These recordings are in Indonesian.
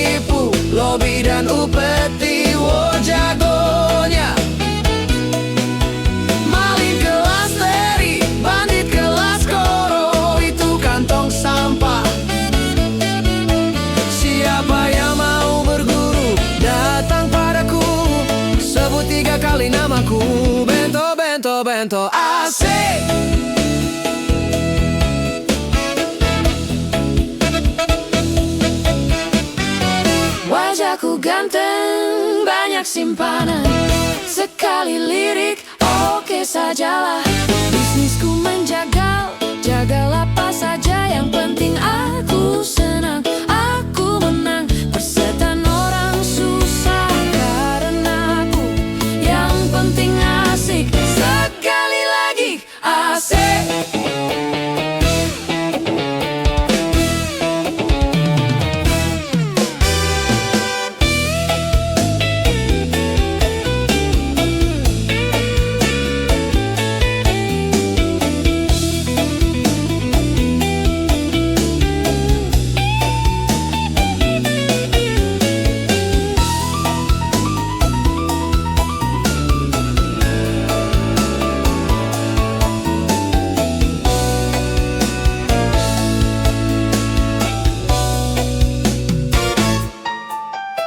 tipu, lobi dan upeti, wo jagonya. Maling kelas teri, bandit kelas koro, itu kantong sampah. Siapa yang mau berguru, datang padaku, sebut 3 kali namaku. Bento, bento, bento, asik. Wajahku ganteng, banyak simpanan, sekali lirik, oke sajalah. Bisnisku menjagal, jagal apa saja, yang penting aku senang, aku menang. Persetan orang susah karena aku, yang penting asik. Sekali lagi, asik.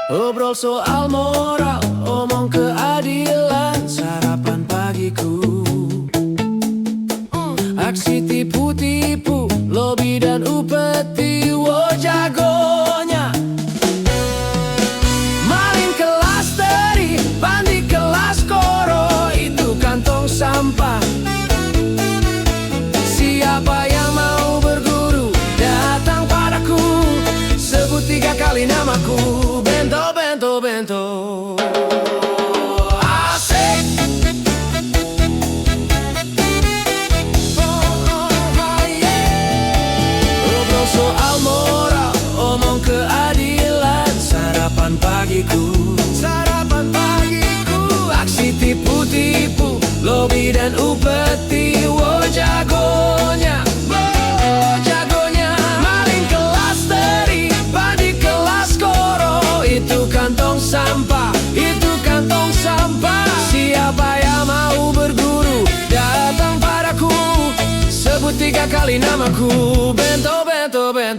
Obrol soal moral, omong keadilan, sarapan pagiku. Aksi tipu-tipu, lobi dan upeti, wo jagonya. Maling kelas teri, bandit kelas koro, itu kantong sampah. Siapa yang mau berguru, datang padaku, sebut 3 kali namaku. Bento, bento, bento, asik. Ngobrol soal moral, omong keadilan, sarapan pagiku. Sarapan pagiku. Aksi tipu-tipu, lobi dan upeti, wo jagonya. Itu kantong sampah, itu kantong sampah. Siapa yang mau berguru, datang padaku, sebut 3 kali namaku. Bento, bento, bento.